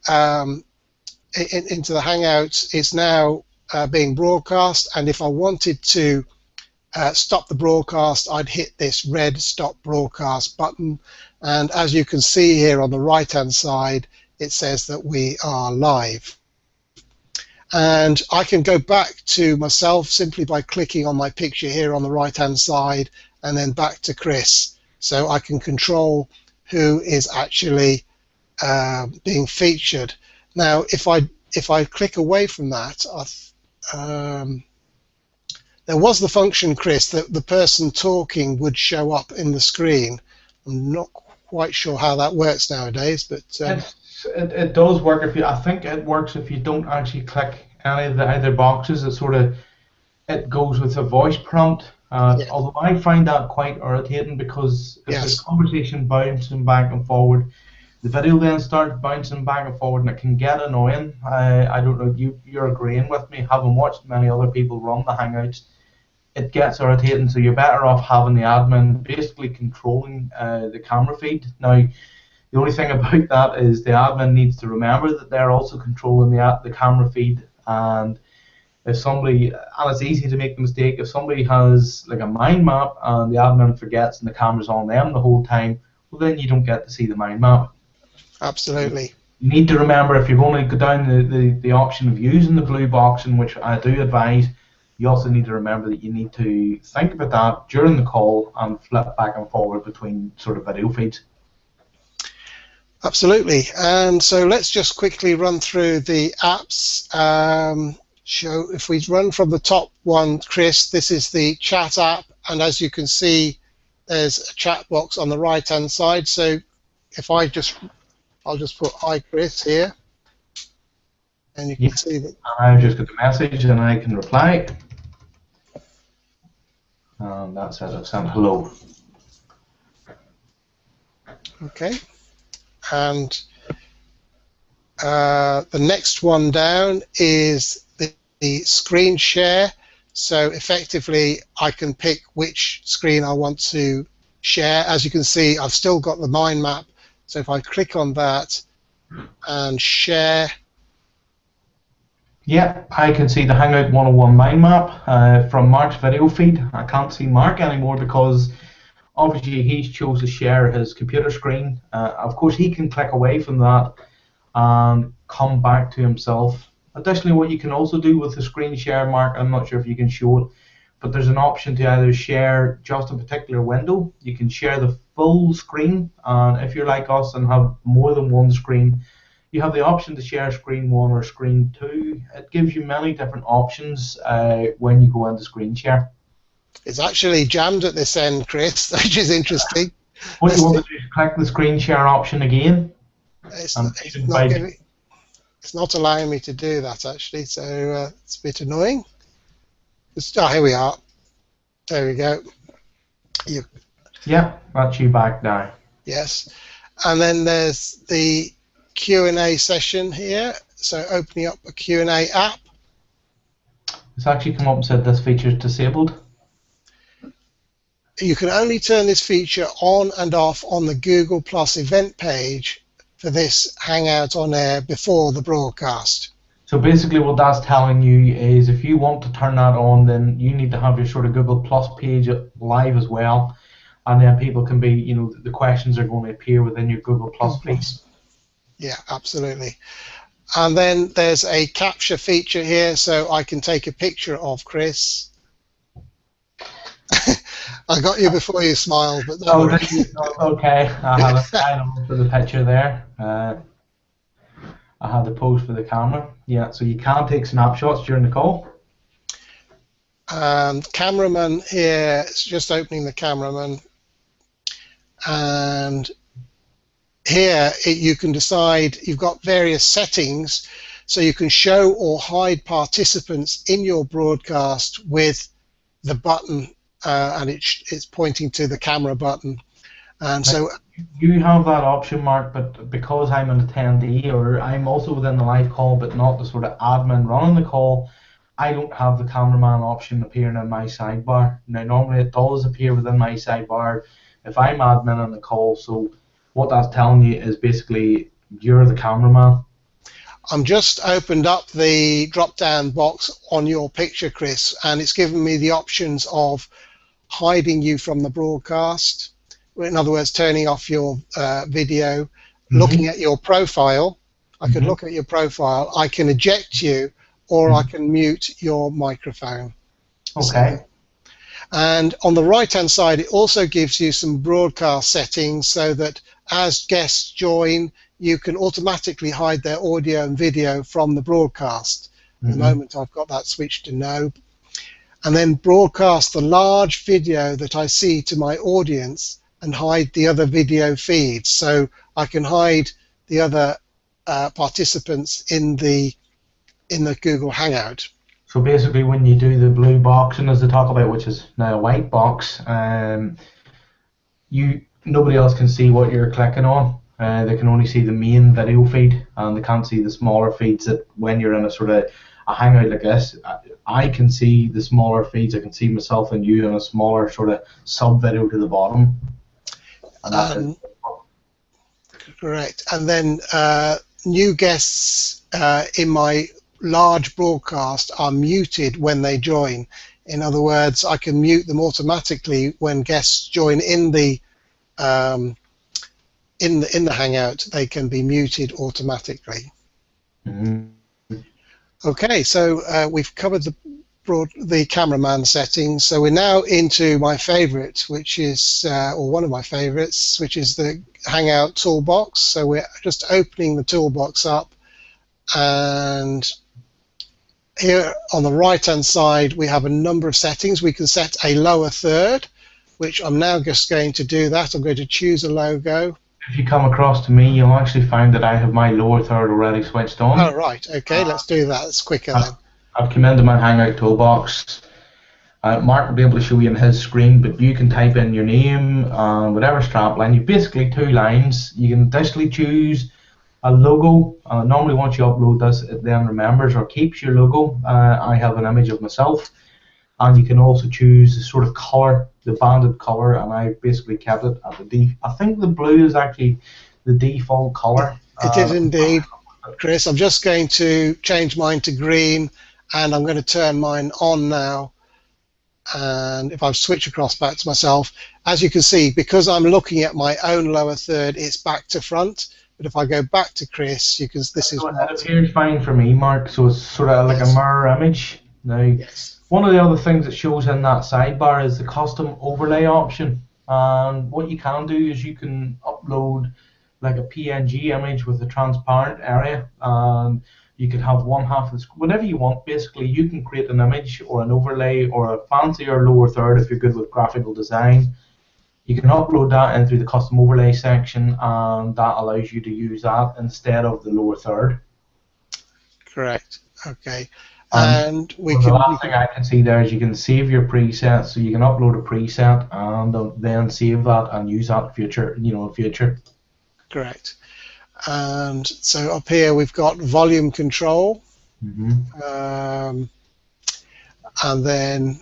into the Hangouts is now being broadcast, and if I wanted to stop the broadcast, I'd hit this red stop broadcast button, and as you can see here on the right hand side, it says that we are live. And I can go back to myself simply by clicking on my picture here on the right hand side, and then back to Chris, so I can control who is actually being featured. Now if I click away from that, there was the function, Chris, that the person talking would show up in the screen. I'm not quite sure how that works nowadays, but it does work. I think it works if you don't actually click any of the either boxes. It goes with a voice prompt. Yeah. Although I find that quite irritating, because if Yes. the conversation bouncing back and forward, the video then starts bouncing back and forward, and it can get annoying. I don't know, you're agreeing with me, having watched many other people run the Hangouts. It gets irritating, so you're better off having the admin basically controlling the camera feed. Now, the only thing about that is the admin needs to remember that they're also controlling the camera feed, and if somebody, and it's easy to make the mistake, if somebody has like a mind map and the admin forgets and the camera's on them the whole time, well then you don't get to see the mind map. Absolutely. You need to remember, if you're going to go down the option of using the blue box, in which I do advise, you also need to remember that you need to think about that during the call and flip back and forward between sort of video feeds. Absolutely. And so let's just quickly run through the apps. If we run from the top one, Chris, this is the chat app, and as you can see, there's a chat box on the right hand side. So if I'll just put hi Chris here, and you can see that I've just got the message and I can reply. And that's it, I've sent hello. Okay. And the next one down is the screen share. So effectively, I can pick which screen I want to share. As you can see, I've still got the mind map. So if I click on that and share. Yeah, I can see the Hangout 101 mind map from Mark's video feed. I can't see Mark anymore because obviously he's chose to share his computer screen. Of course, he can click away from that and come back to himself. Additionally, what you can also do with the screen share, Mark, I'm not sure if you can show it, but there's an option to either share just a particular window. You can share the full screen, and if you're like us and have more than one screen, you have the option to share screen 1 or screen 2. It gives you many different options when you go into screen share. It's actually jammed at this end, Chris, which is interesting. What you want to do is click the screen share option again. It's not allowing me to do that, actually, so it's a bit annoying. Here we are. There we go. Yeah, that's you back now. Yes. And then there's the Q&A session here. So opening up a Q&A app. It's actually come up and said this feature is disabled. You can only turn this feature on and off on the Google Plus event page for this Hangout on Air before the broadcast. So basically what that's telling you is if you want to turn that on, then you need to have your sort of Google Plus page live as well, and then people can be, you know, the questions are going to appear within your Google Plus feed. Yeah, absolutely. And then there's a capture feature here, so I can take a picture of Chris. I got you before you smiled, but okay. I had a sign for the picture there. I had the pose for the camera. Yeah, so you can take snapshots during the call. Cameraman here, it's just opening the cameraman, and here you can decide, you've got various settings, so you can show or hide participants in your broadcast with the button, and it's pointing to the camera button. And so you have that option, Mark, but because I'm an attendee, or I'm also within the live call but not the sort of admin running the call, I don't have the cameraman option appearing in my sidebar. Now normally it does appear within my sidebar if I'm admin on the call, so what that's telling you is basically you're the cameraman. I'm just opened up the drop-down box on your picture, Chris, and it's given me the options of hiding you from the broadcast. In other words, turning off your video, looking Mm-hmm. at your profile. I could Mm-hmm. look at your profile. I can eject you, or I Mm-hmm. can mute your microphone. So, Okay. and on the right-hand side, it also gives you some broadcast settings so that as guests join, you can automatically hide their audio and video from the broadcast. At the Mm-hmm. moment, I've got that switched to no. And then broadcast the large video that I see to my audience and hide the other video feeds. So I can hide the other participants in the Google Hangout. So basically, when you do the blue boxing, as they talk about, which is now a white box, you nobody else can see what you're clicking on. They can only see the main video feed, and they can't see the smaller feeds. That when you're in a sort of a hangout like this, I can see the smaller feeds. I can see myself and you in a smaller sort of sub video to the bottom, and that is. Correct. And then new guests in my large broadcast are muted when they join. In other words, I can mute them automatically when guests join in the Hangout. They can be muted automatically. Mhm. Okay, so we've covered the cameraman settings. So we're now into my favorite, which is, or one of my favorites, which is the Hangout toolbox. So we're just opening the toolbox up, and here on the right-hand side, we have a number of settings. We can set a lower third, which I'm now just going to do that. I'm going to choose a logo. If you come across to me, you'll actually find that I have my lower third already switched Oh, on. right. Okay, let's do that. It's quicker then. I've come into my Hangout toolbox. Mark will be able to show you on his screen, but you can type in your name, whatever strapline. You've basically two lines. You can additionally choose a logo. Normally, once you upload this, it then remembers or keeps your logo. I have an image of myself, and you can also choose the sort of color, the banded color, and I basically kept it at the I think the blue is actually the default color. It is indeed, Chris. I'm just going to change mine to green, and I'm going to turn mine on now. And if I switch across back to myself, as you can see, because I'm looking at my own lower third, it's back to front. But if I go back to Chris, you can. This is So it what. appears fine for me, Mark. So it's sort of like a Yes. mirror image. Now, Yes. one of the other things that shows in that sidebar is the custom overlay option. And what you can do is you can upload like a PNG image with a transparent area, and you can have one half of the whatever you want. Basically, you can create an image or an overlay or a fancier lower third if you're good with graphical design. You can upload that in through the custom overlay section, and that allows you to use that instead of the lower third. Correct. Okay. And And we well, the can. last thing I can see there is you can save your preset, so you can upload a preset and then save that and use that in future, in future. Correct. And so up here we've got volume control, and then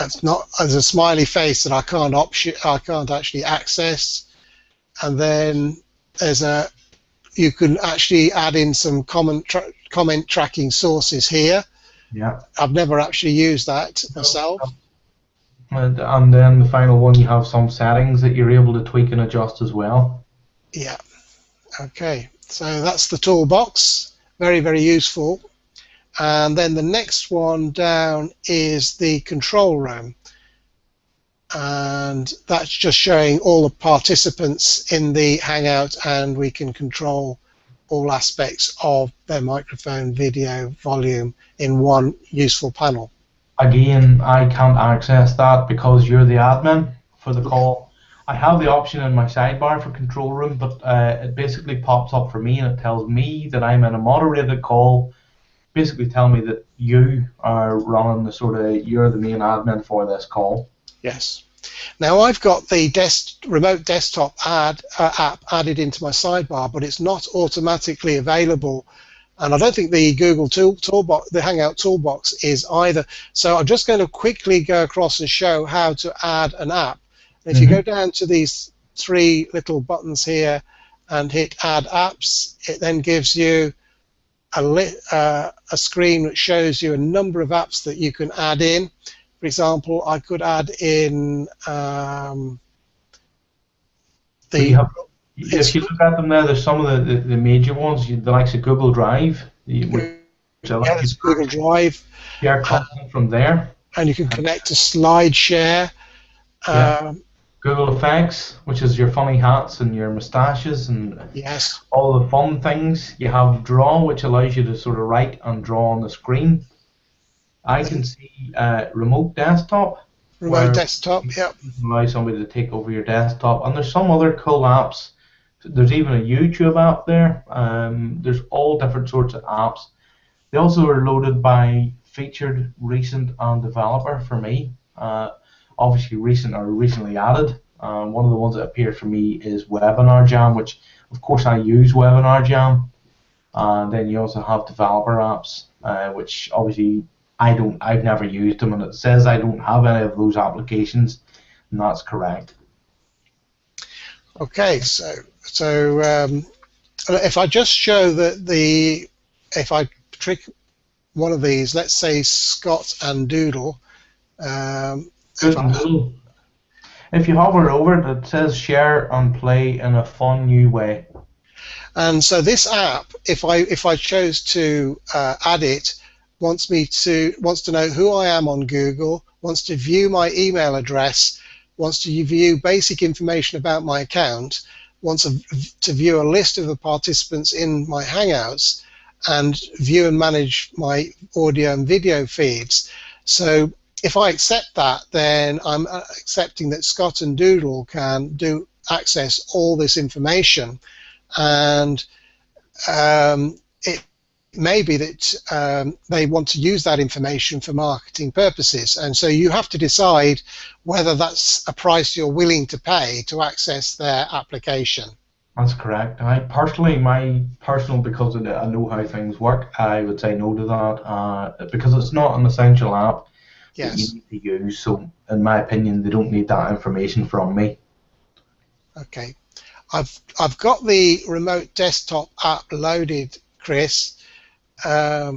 it's not as a smiley face that I can't actually access. And then there's you can actually add in some comment tracking sources here. Yeah. I've never actually used that myself. And then the final one, you have some settings that you're able to tweak and adjust as well. Yeah. Okay. So that's the toolbox. Very, very useful. And then the next one down is the control room. And that's just showing all the participants in the Hangout, and we can control all aspects of their microphone, video, volume in one useful panel. Again, I can't access that because you're the admin for the call. I have the option in my sidebar for control room, but it basically pops up for me and it tells me that I'm in a moderated call, basically telling me that you are running you're the main admin for this call. Yes. Now I've got the remote desktop app added into my sidebar, but it's not automatically available. And I don't think the Google toolbox, the Hangout toolbox, is either. So I'm just going to quickly go across and show how to add an app. And if you go down to these three little buttons here and hit Add Apps, it then gives you a screen that shows you a number of apps that you can add in. For example, I could add in But you the have, if you look at them there, there's some of the major ones, the likes of Google Drive, which yeah, allows you there's to Google actually Drive, share content from there. and you can Uh, connect to SlideShare. yeah, Um, Google Effects, which is your funny hats and your moustaches and yes, all the fun things. You have Draw, which allows you to sort of write and draw on the screen. I can and see Remote Desktop, remote where desktop. you Yep. can allow somebody to take over your desktop. And there's some other cool apps. There's even a YouTube app there. There's all different sorts of apps. They also are loaded by featured, recent, and developer for me. Obviously, recent or recently added. One of the ones that appears for me is Webinar Jam, which, of course, I use Webinar Jam. And then you also have developer apps, which obviously I've never used them, and it says I don't have any of those applications, and that's correct. Okay, so if I just show if I trick one of these, let's say Scott and Doodle. If Good I Noodle. If you hover over it, it says share and play in a fun new way. And so this app, if I chose to add it, wants to know who I am on Google, wants to view my email address, wants to view basic information about my account, wants to view a list of the participants in my Hangouts, and view and manage my audio and video feeds. So if I accept that, then I'm accepting that Scott and Doodle can access all this information. And it may be that they want to use that information for marketing purposes, and so you have to decide whether that's a price you're willing to pay to access their application. That's correct. Because I know how things work, I would say no to that, because it's not an essential app that you Yes. need to use. So, in my opinion, they don't need that information from me. Okay. I've got the remote desktop app loaded, Chris. hmm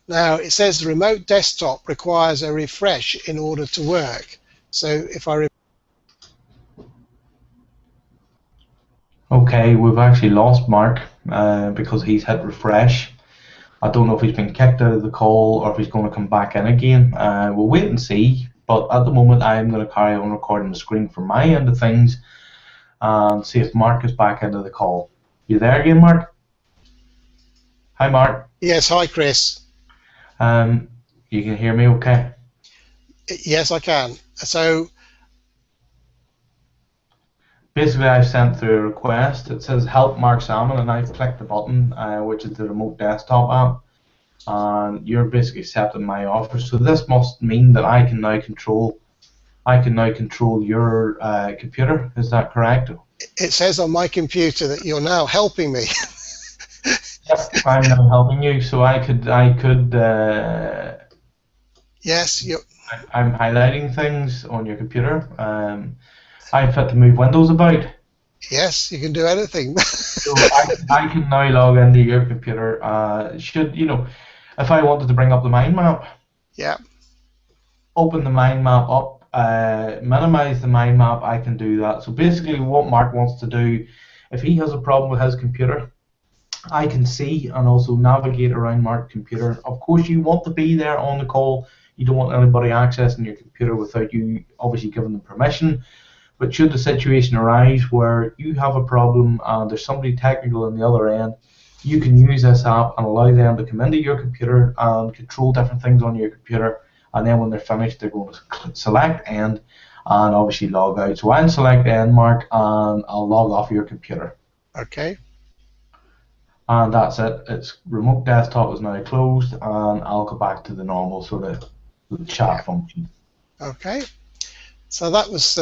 Now it says the remote desktop requires a refresh in order to work. So if I Okay, we've actually lost Mark because he's hit refresh. I don't know if he's been kicked out of the call or if he's going to come back in again. We'll wait and see. But at the moment, I'm going to carry on recording the screen from my end of things and see if Mark is back into the call. You there again, Mark? Hi, Mark. Yes, hi Chris. Um, you can hear me okay? Yes, I can. So Basically, I've sent through a request. It says help Mark Salmon, and I've clicked the button, which is the remote desktop app. And you're basically accepting my offer. So this must mean that I can now control your computer. Is that correct? it says on my computer that you're now helping me. Yep, I'm now helping you. So I could. Yes, you. I'm highlighting things on your computer. I'm fit to move windows about. Yes, you can do anything. So I can now log into your computer. If I wanted to bring up the mind map, Yeah. open the mind map up, minimize the mind map, I can do that. So basically what Mark wants to do, if he has a problem with his computer, I can see and also navigate around Mark's computer. Of course, you want to be there on the call. You don't want anybody accessing your computer without you obviously giving them permission. But should the situation arise where you have a problem and there's somebody technical on the other end, you can use this app and allow them to come into your computer and control different things on your computer. And then when they're finished, they're going to select end and obviously log out. So I'll select end, Mark, and I'll log off your computer. Okay. And that's it. It's remote desktop is now closed, and I'll go back to the normal sort of chat function. Okay. So that was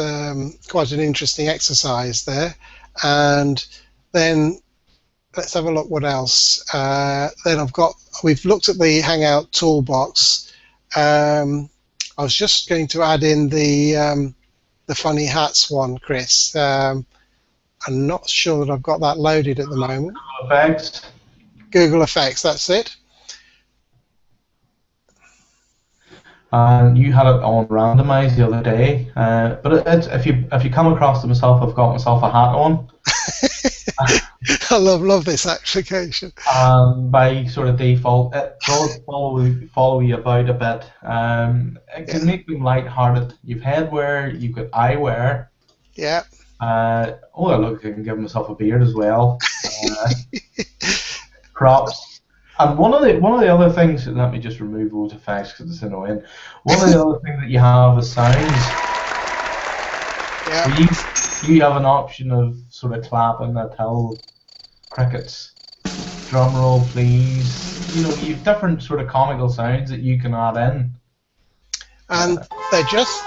quite an interesting exercise there. And then let's have a look what else. Then we've looked at the Hangout toolbox. I was just going to add in the funny hats one, Chris. I'm not sure that I've got that loaded at the moment. Effects. Google Effects, that's it. And you had it on randomize the other day, but it's if you come across to myself, I've got myself a hat on. I love this application. By sort of default, it does follow you about a bit. It can make them light-hearted. You've headwear, you've got eyewear. Yeah. Oh, look, I can give myself a beard as well. Props. And one of the other things, let me just remove those effects because it's annoying. One of the other things that you have is sounds. Yeah. You have an option of sort of clapping that tell crickets. Drum roll, please. You know, you've different sort of comical sounds that you can add in. And they're just.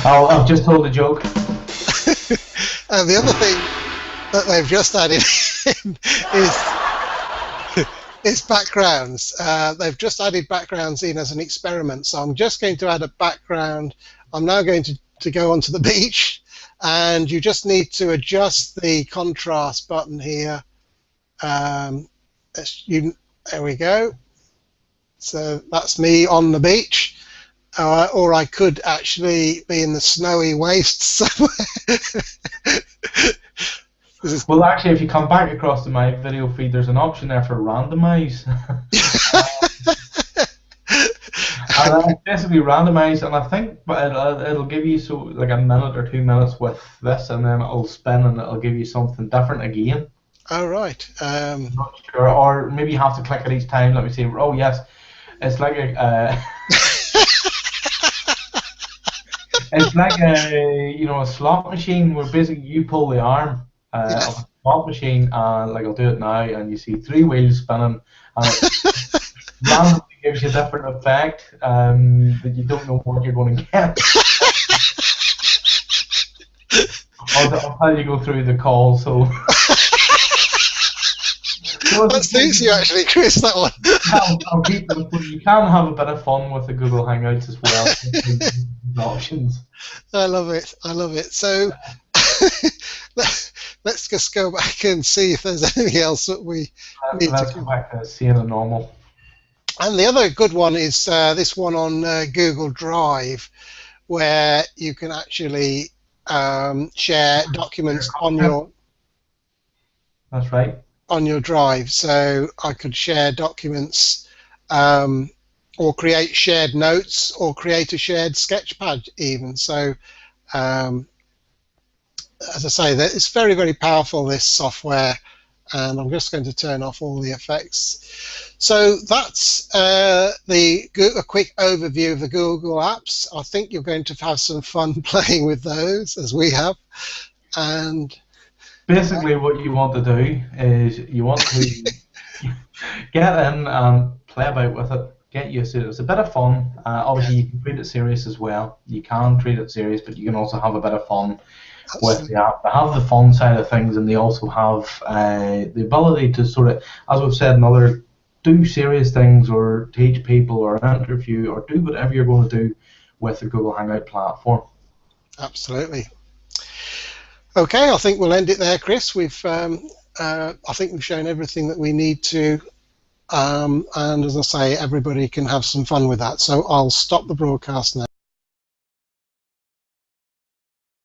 I've just told a joke. And the other thing that they've just added in is backgrounds. They've just added backgrounds in as an experiment. So I'm just going to add a background. I'm now going to go onto the beach, and you just need to adjust the contrast button here. There we go. So that's me on the beach. Or I could actually be in the snowy wastes somewhere. Well, actually, if you come back across to my video feed, there's an option there for randomize. And it's basically randomized, and I think it'll give you like a minute or 2 minutes with this, and then it'll spin and it'll give you something different again. Oh, right. I'm not sure, or maybe you have to click it each time. Let me see. Oh, yes. It's like a. It's like a slot machine where basically you pull the arm of a slot machine, and like I'll do it now, and you see 3 wheels spinning, and it randomly gives you a different effect that you don't know what you're going to get. I'll tell you go through the call, so. That suits you actually, Chris, that one. I'll keep them. You can have a bit of fun with the Google Hangouts as well. Options. I love it. I love it. So let's just go back and see if there's anything else that we need let's to go back to seeing a normal. And the other good one is this one on Google Drive, where you can actually share documents on your. That's right. On your drive, so I could share documents, or create shared notes, or create a shared sketchpad even. So, as I say, that it's very, very powerful, this software, and I'm just going to turn off all the effects. So that's a quick overview of the Google apps. I think you're going to have some fun playing with those, as we have, and. Basically, what you want to do is you want to get in and play about with it, get used to it. It's a bit of fun. Obviously, you can treat it serious as well. You can treat it serious, but you can also have a bit of fun with the app. They have the fun side of things, and they also have the ability to sort of, as we've said, do serious things or teach people or interview or do whatever you're going to do with the Google Hangout platform. Absolutely. Okay, I think we'll end it there, Chris. I think we've shown everything that we need to, and as I say, everybody can have some fun with that. So I'll stop the broadcast now.